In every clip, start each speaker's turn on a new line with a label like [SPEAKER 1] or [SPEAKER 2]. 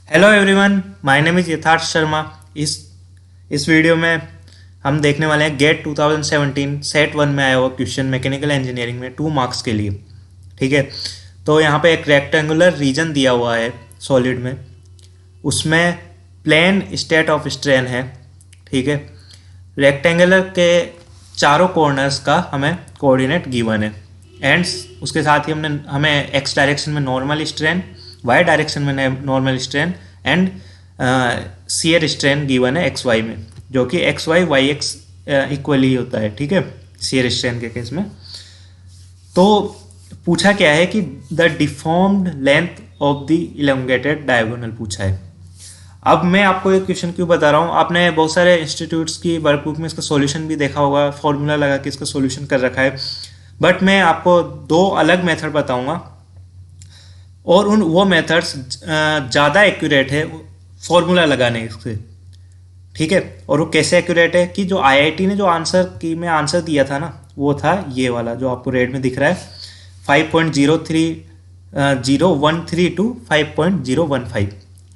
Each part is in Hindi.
[SPEAKER 1] Hello everyone, my name is यथार्थ शर्मा। इस वीडियो में हम देखने वाले हैं गेट 2017 सेट वन में आया हुआ क्वेश्चन मैकेनिकल इंजीनियरिंग में 2 मार्क्स के लिए। ठीक है, तो यहाँ पे एक रेक्टेंगुलर रीजन दिया हुआ है सॉलिड में, उसमें प्लेन स्टेट ऑफ स्ट्रेन है। ठीक है, रेक्टेंगुलर के चारों कॉर्नर्स का हमें कोऑर्डिनेट गिवन है एंड उसके साथ ही हमें एक्स डायरेक्शन में नॉर्मल स्ट्रेन, वाई डायरेक्शन में normal strain and shear strain given है एक्स वाई में, जो कि x y y x equally होता है। ठीक है, शियर स्ट्रेन के केस में तो पूछा क्या है कि the deformed length of the elongated diagonal पूछा है। अब मैं आपको एक क्वेश्चन क्यों बता रहा हूँ, आपने बहुत सारे इंस्टीट्यूट्स की वर्कबुक में इसका सॉल्यूशन भी देखा होगा, फॉर्मूला लगा के इसका सॉल्यूशन कर रखा है, बट मैं आपको 2 अलग मेथड बताऊंगा और वो मेथड्स ज़्यादा एक्यूरेट है फॉर्मूला लगाने से। ठीक है, और वो कैसे एक्यूरेट है कि जो आईआईटी ने जो आंसर दिया था ना, वो था ये वाला जो आपको रेड में दिख रहा है 5.03013 टू 5.015।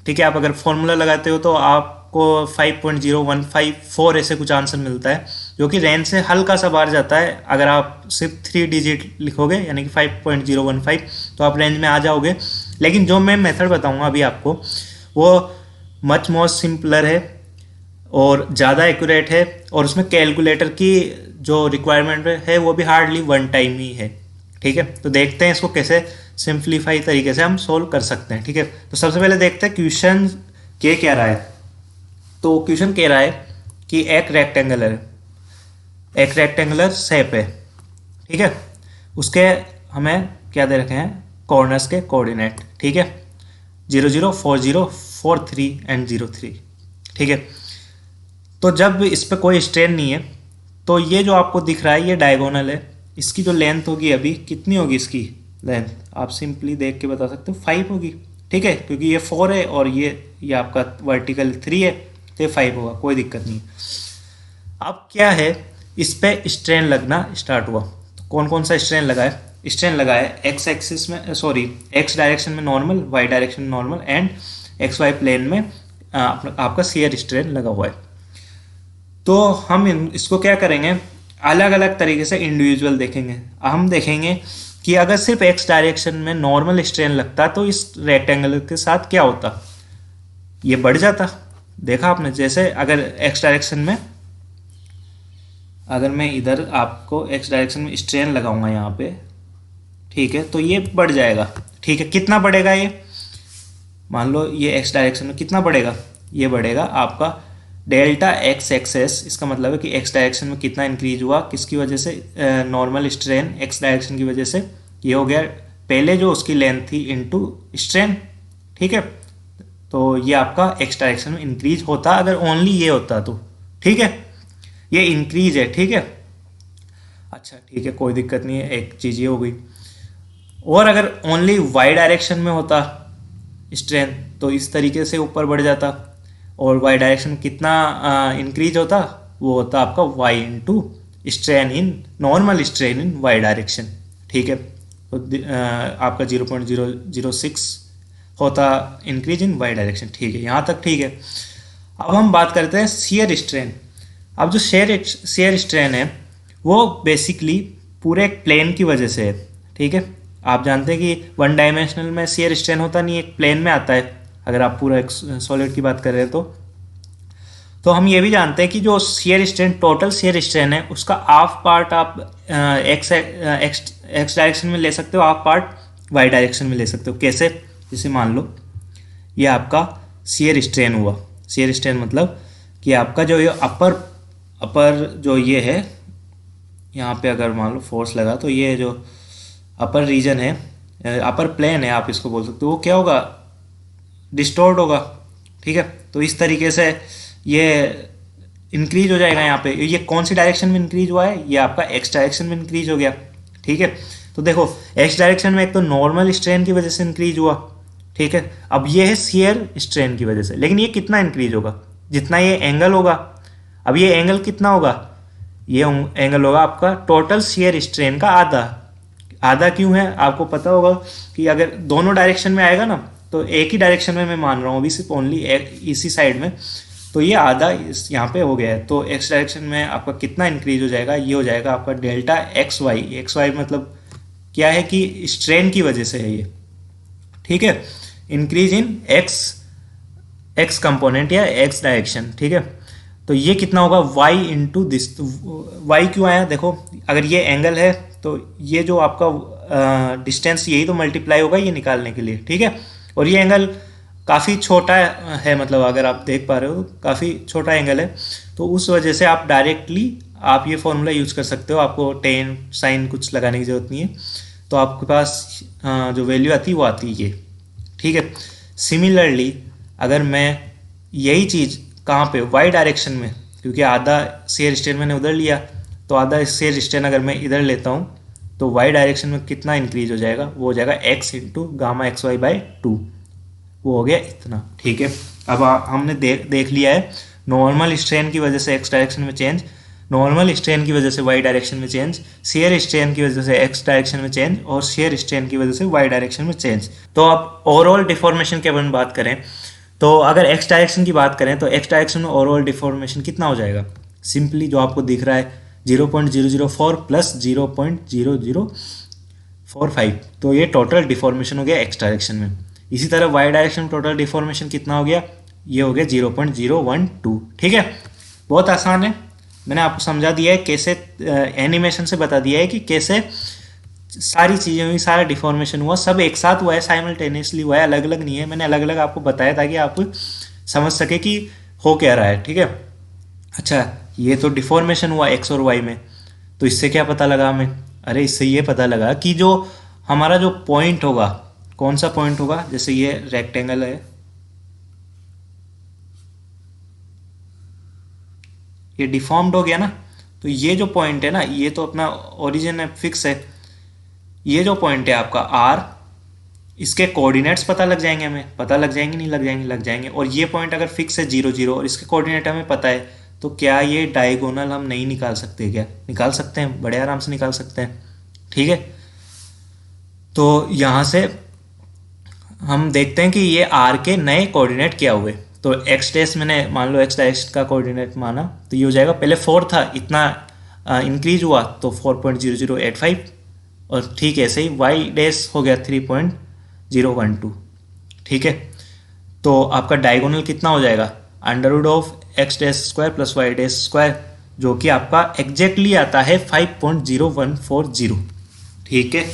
[SPEAKER 1] ठीक है, आप अगर फॉर्मूला लगाते हो तो आपको 5.0154 ऐसे कुछ आंसर मिलता है, जो कि रेंज से हल्का सा बाहर जाता है। अगर आप सिर्फ 3 डिजिट लिखोगे यानी कि 5.015 तो आप रेंज में आ जाओगे। लेकिन जो मैं मेथड बताऊंगा अभी आपको, वो मच मोर सिंपलर है और ज़्यादा एक्यूरेट है, और उसमें कैलकुलेटर की जो रिक्वायरमेंट है वो भी हार्डली 1 टाइम ही है। ठीक है, तो देखते हैं इसको कैसे सिंप्लीफाई तरीके से हम सोल्व कर सकते हैं। ठीक है, तो सबसे पहले देखते हैं क्वेश्चन के क्या रहा है। तो क्वेश्चन कह रहा है कि एक रेक्टेंगुलर शेप है। ठीक है, उसके हमें क्या दे रखे हैं, कॉर्नर्स के कोऑर्डिनेट। ठीक है, 0 0 4 0 4 3 एंड 0 3। ठीक है, तो जब इस पर कोई स्ट्रेन नहीं है तो ये जो आपको दिख रहा है ये डायगोनल है। इसकी जो लेंथ होगी अभी कितनी होगी, इसकी लेंथ आप सिंपली देख के बता सकते हो 5 होगी। ठीक है, क्योंकि ये 4 है और ये आपका वर्टिकल 3 है, तो ये 5 होगा, कोई दिक्कत नहीं। अब क्या है, इस पे स्ट्रेन लगना स्टार्ट हुआ। तो कौन कौन सा स्ट्रेन लगा है? स्ट्रेन लगा है एक्स एक्सिस में, सॉरी एक्स डायरेक्शन में नॉर्मल, वाई डायरेक्शन में normal and x y plane में आपका शियर स्ट्रेन लगा हुआ है। तो हम इसको क्या करेंगे, अलग अलग तरीके से इंडिविजुअल देखेंगे। हम देखेंगे कि अगर सिर्फ एक्स डायरेक्शन में नॉर्मल स्ट्रेन लगता तो इस रेक्टेंगल के साथ क्या होता, ये बढ़ जाता। देखा आपने, जैसे अगर एक्स डायरेक्शन में, अगर मैं इधर आपको एक्स डायरेक्शन में स्ट्रेन लगाऊंगा यहाँ पे, ठीक है, तो ये बढ़ जाएगा। ठीक है, कितना बढ़ेगा ये, मान लो ये एक्स डायरेक्शन में कितना बढ़ेगा, ये बढ़ेगा आपका डेल्टा एक्स एक्सेस। इसका मतलब है कि एक्स डायरेक्शन में कितना इंक्रीज हुआ, किसकी वजह से, नॉर्मल स्ट्रेन एक्स डायरेक्शन की वजह से। ये हो गया पहले जो उसकी लेंथ थी इनटू स्ट्रेन। ठीक है, तो ये आपका एक्स डायरेक्शन में इंक्रीज होता अगर ओनली ये होता तो। ठीक है, ये इंक्रीज है। ठीक है, अच्छा ठीक है, कोई दिक्कत नहीं है, एक चीज़ ये हो गई। और अगर ओनली वाई डायरेक्शन में होता स्ट्रेन तो इस तरीके से ऊपर बढ़ जाता, और वाई डायरेक्शन कितना इंक्रीज होता, वो होता आपका y into strain in, normal strain in y direction. ठीक है, तो आपका 0.006 होता इंक्रीज इन वाई डायरेक्शन। ठीक है, यहाँ तक ठीक है। अब हम बात करते हैं शियर स्ट्रेन। अब जो शियर स्ट्रेन है वो बेसिकली पूरे एक प्लेन की वजह से है। ठीक है, आप जानते हैं कि 1 डायमेंशनल में शियर स्ट्रेन होता नहीं, एक प्लेन में आता है। अगर आप पूरा एक सॉलिड की बात कर रहे हैं तो हम ये भी जानते हैं कि जो shear strain, total shear strain है, उसका हाफ पार्ट आप एक्स डायरेक्शन में ले सकते हो, हाफ पार्ट वाई डायरेक्शन में ले सकते हो। कैसे? जैसे मान लो ये आपका शियर स्ट्रेन हुआ। शियर स्ट्रेन मतलब कि आपका जो ये अपर जो ये है, यहाँ पे अगर मान लो फोर्स लगा तो ये जो अपर रीजन है, अपर प्लेन है आप इसको बोल सकते हो, वो क्या होगा, डिस्टोर्ट होगा। ठीक है, तो इस तरीके से ये इंक्रीज हो जाएगा। यहाँ पे ये कौन सी डायरेक्शन में इंक्रीज हुआ है, ये आपका एक्स डायरेक्शन में इंक्रीज हो गया। ठीक है, तो देखो एक्स डायरेक्शन में एक तो नॉर्मल स्ट्रेन की वजह से इंक्रीज हुआ। ठीक है, अब ये है शियर स्ट्रेन की वजह से, लेकिन ये कितना इंक्रीज होगा, जितना ये एंगल होगा। अब ये एंगल कितना होगा, ये एंगल होगा आपका टोटल शियर स्ट्रेन का आधा। आधा क्यों है, आपको पता होगा कि अगर दोनों डायरेक्शन में आएगा ना तो एक ही डायरेक्शन में मैं मान रहा हूँ अभी, सिर्फ ओनली इसी साइड में, तो ये आधा इस यहाँ पे हो गया है। तो एक्स डायरेक्शन में आपका कितना इंक्रीज हो जाएगा, ये हो जाएगा आपका delta x y. X y मतलब क्या है कि स्ट्रेन की वजह से है ये, ठीक है, increase in x x component या एक्स डायरेक्शन, ठीक है। तो ये कितना होगा y इंटू दिस, वाई क्यों आया देखो, अगर ये एंगल है तो ये जो आपका डिस्टेंस यही तो मल्टीप्लाई होगा ये निकालने के लिए, ठीक है। और ये एंगल काफ़ी छोटा है, मतलब अगर आप देख पा रहे हो काफ़ी छोटा एंगल है, तो उस वजह से आप डायरेक्टली आप ये फॉर्मूला यूज़ कर सकते हो, आपको टेन साइन कुछ लगाने की ज़रूरत नहीं है। तो आपके पास जो वैल्यू आती है वो आती है ये, ठीक है। सिमिलरली अगर मैं यही चीज़ कहाँ पे वाई डायरेक्शन में, क्योंकि आधा शेयर स्ट्रेन मैंने उधर लिया, तो आधा शेयर स्ट्रेन अगर मैं इधर लेता हूँ तो वाई डायरेक्शन में कितना इंक्रीज हो जाएगा, वो हो जाएगा x into gamma x y by 2, वो हो गया इतना, ठीक है। अब हमने देख लिया है नॉर्मल स्ट्रेन की वजह से एक्स डायरेक्शन में चेंज, नॉर्मल स्ट्रेन की वजह से वाई डायरेक्शन में चेंज, शेयर स्ट्रेन की वजह से एक्स डायरेक्शन में चेंज, और शेयर स्ट्रेन की वजह से वाई डायरेक्शन में चेंज। तो अब ओवरऑल डिफॉर्मेशन की अपन बात करें, तो अगर एक्स डायरेक्शन की बात करें तो एक्स डायरेक्शन में ओवरऑल डिफॉर्मेशन कितना हो जाएगा, सिंपली जो आपको दिख रहा है 0.004 प्लस 0.0045, तो ये टोटल डिफॉर्मेशन हो गया एक्स डायरेक्शन में। इसी तरह वाई डायरेक्शन में टोटल डिफॉर्मेशन कितना हो गया, ये हो गया 0.012, ठीक है। बहुत आसान है, मैंने आपको समझा दिया है कैसे, एनिमेशन से बता दिया है कि कैसे सारी चीज़ें हुई, सारा डिफॉर्मेशन हुआ, सब एक साथ हुआ है, साइमल्टेनियसली हुआ है, अलग अलग नहीं है। मैंने अलग अलग आपको बताया ताकि आप समझ सके कि हो क्या रहा है, ठीक है। अच्छा, ये तो डिफॉर्मेशन हुआ एक्स और वाई में, तो इससे क्या पता लगा हमें, अरे इससे ये पता लगा कि जो हमारा जो पॉइंट होगा, कौन सा पॉइंट होगा, जैसे ये रेक्टेंगल है, ये डिफॉर्म्ड हो गया ना, तो ये जो पॉइंट है ना, ये तो अपना ओरिजिन है, फिक्स है। ये जो पॉइंट है आपका आर, इसके कोऑर्डिनेट्स पता लग जाएंगे, हमें पता लग जाएंगे, नहीं लग जाएंगे, लग जाएंगे। और ये पॉइंट अगर फिक्स है 0 0 और इसके कोऑर्डिनेट हमें पता है, तो क्या ये डायगोनल हम नहीं निकाल सकते, क्या निकाल सकते हैं, बड़े आराम से निकाल सकते हैं, ठीक है। तो यहाँ से हम देखते हैं कि ये आर के नए कोऑर्डिनेट क्या हुए। तो एक्स डैश मैंने मान लो एक्स डैश का कोऑर्डिनेट माना, तो ये हो जाएगा, पहले 4 था, इतना इंक्रीज हुआ तो 4.0085, और ठीक है ऐसे ही वाई डैश हो गया 3.012, ठीक है। तो आपका डायगोनल कितना हो जाएगा, under of x dash square plus y dash square, जो कि आपका एग्जैक्टली आता है 5.0140, ठीक है।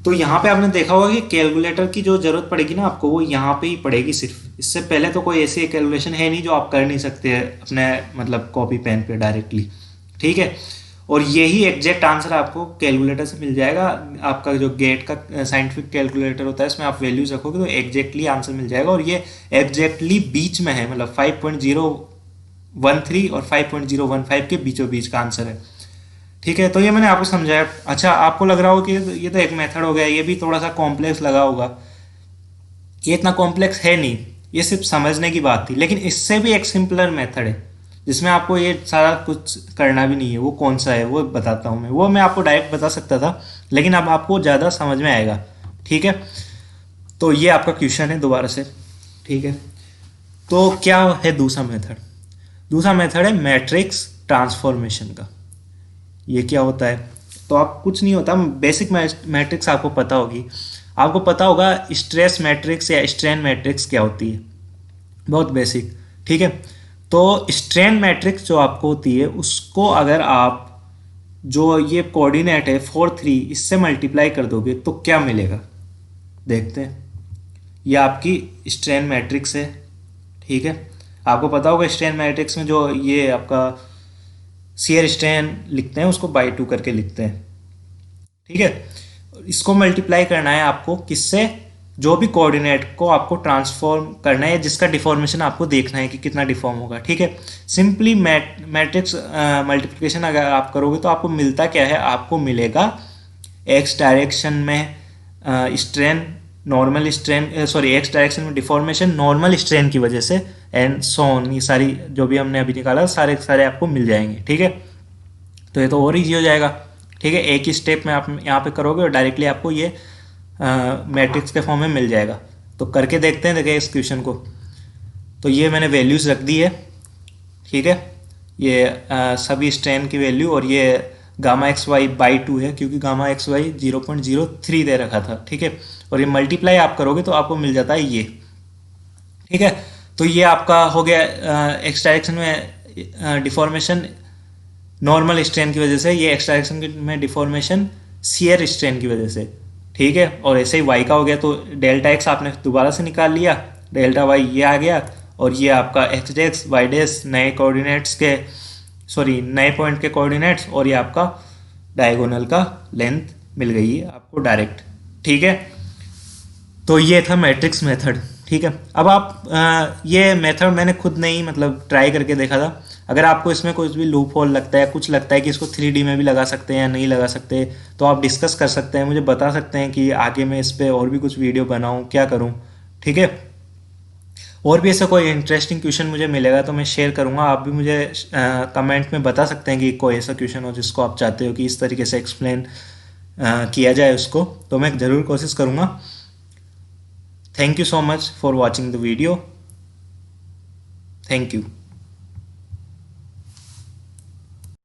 [SPEAKER 1] तो यहाँ पे आपने देखा होगा कि कैलकुलेटर की जो जरूरत पड़ेगी ना आपको, वो यहाँ पे ही पड़ेगी सिर्फ, इससे पहले तो कोई ऐसी कैलकुलेशन है नहीं जो आप कर नहीं सकते हैं अपने मतलब कॉपी पेन पे डायरेक्टली, ठीक है। और यही एग्जैक्ट आंसर आपको कैलकुलेटर से मिल जाएगा, आपका जो गेट का साइंटिफिक कैलकुलेटर होता है इसमें आप वैल्यूज रखोगे तो एग्जैक्टली आंसर मिल जाएगा, और ये एग्जैक्टली बीच में है, मतलब 5.013 और 5.015 के बीचों बीच का आंसर है, ठीक है। तो ये मैंने आपको समझाया। अच्छा, आपको लग रहा हो कि ये तो एक मेथड हो गया, ये भी थोड़ा सा कॉम्प्लेक्स लगा होगा, ये इतना कॉम्प्लेक्स है नहीं, ये सिर्फ समझने की बात थी। लेकिन इससे भी एक सिंपलर मेथड है जिसमें आपको ये सारा कुछ करना भी नहीं है, वो कौन सा है वो बताता हूँ मैं, वो मैं आपको डायरेक्ट बता सकता था, लेकिन अब आपको ज़्यादा समझ में आएगा, ठीक है। तो ये आपका क्वेश्चन है दोबारा से, ठीक है। तो क्या है दूसरा मेथड, दूसरा मेथड है मैट्रिक्स ट्रांसफॉर्मेशन का। ये क्या होता है, तो आप कुछ नहीं होता, बेसिक मैट्रिक्स आपको पता होगी, आपको पता होगा स्ट्रेस मैट्रिक्स या स्ट्रेन मैट्रिक्स क्या होती है, बहुत बेसिक, ठीक है। तो स्ट्रेन मैट्रिक्स जो आपको होती है उसको अगर आप जो ये कोऑर्डिनेट है 4 3 इससे मल्टीप्लाई कर दोगे तो क्या मिलेगा, देखते हैं। ये आपकी स्ट्रेन मैट्रिक्स है, ठीक है। आपको पता होगा स्ट्रेन मैट्रिक्स में जो ये आपका शेयर स्ट्रेन लिखते हैं उसको बाई 2 करके लिखते हैं, ठीक है। इसको मल्टीप्लाई करना है आपको किससे, जो भी कोऑर्डिनेट को आपको ट्रांसफॉर्म करना है, जिसका डिफॉर्मेशन आपको देखना है कि कितना डिफॉर्म होगा, ठीक है। सिंपली मैट्रिक्स मल्टीप्लिकेशन अगर आप करोगे तो आपको मिलता क्या है, आपको मिलेगा एक्स डायरेक्शन में strain, normal strain, sorry x direction में डिफॉर्मेशन नॉर्मल स्ट्रेन की वजह से, एंड सोन, ये सारी जो भी हमने अभी निकाला सारे सारे आपको मिल जाएंगे, ठीक है। तो ये तो और ईजी हो जाएगा, ठीक है। एक ही स्टेप में आप यहाँ पे करोगे और डायरेक्टली आपको ये मैट्रिक्स के फॉर्म में मिल जाएगा। तो करके देखते हैं, देखिए इस क्वेश्चन को। तो ये मैंने वैल्यूज़ रख दी है, ठीक है, ये सभी स्ट्रेन की वैल्यू, और ये गामा एक्स वाई बाई 2 है क्योंकि गामा एक्स वाई 0.03 दे रखा था, ठीक है। और ये मल्टीप्लाई आप करोगे तो आपको मिल जाता है ये, ठीक है। तो ये आपका हो गया एक्स डायरेक्शन में डिफॉर्मेशन नॉर्मल स्ट्रेन की वजह से, ये एक्स डायरेक्शन में डिफॉर्मेशन शियर स्ट्रेन की वजह से, ठीक है। और ऐसे ही वाई का हो गया, तो डेल्टा एक्स आपने दोबारा से निकाल लिया, डेल्टा वाई ये आ गया, और ये आपका एक्स डेक्स वाई डेस नए कोऑर्डिनेट्स के, सॉरी नए पॉइंट के कोऑर्डिनेट्स, और ये आपका डायगोनल का लेंथ मिल गई है आपको डायरेक्ट, ठीक है। तो ये था मैट्रिक्स मेथड, ठीक है। अब आप ये मेथड मैंने खुद नहीं मतलब ट्राई करके देखा था। अगर आपको इसमें कुछ भी लूप होल लगता है, कुछ लगता है कि इसको 3D में भी लगा सकते हैं या नहीं लगा सकते, तो आप डिस्कस कर सकते हैं, मुझे बता सकते हैं कि आगे मैं इस पर और भी कुछ वीडियो बनाऊं, क्या करूं, ठीक है। और भी ऐसा कोई इंटरेस्टिंग क्वेश्चन मुझे मिलेगा तो मैं शेयर करूंगा, आप भी मुझे कमेंट में बता सकते हैं कि कोई ऐसा क्वेश्चन हो जिसको आप चाहते हो कि इस तरीके से एक्सप्लेन किया जाए उसको, तो मैं ज़रूर कोशिश करूंगा। Thank you so much for watching the video. Thank you.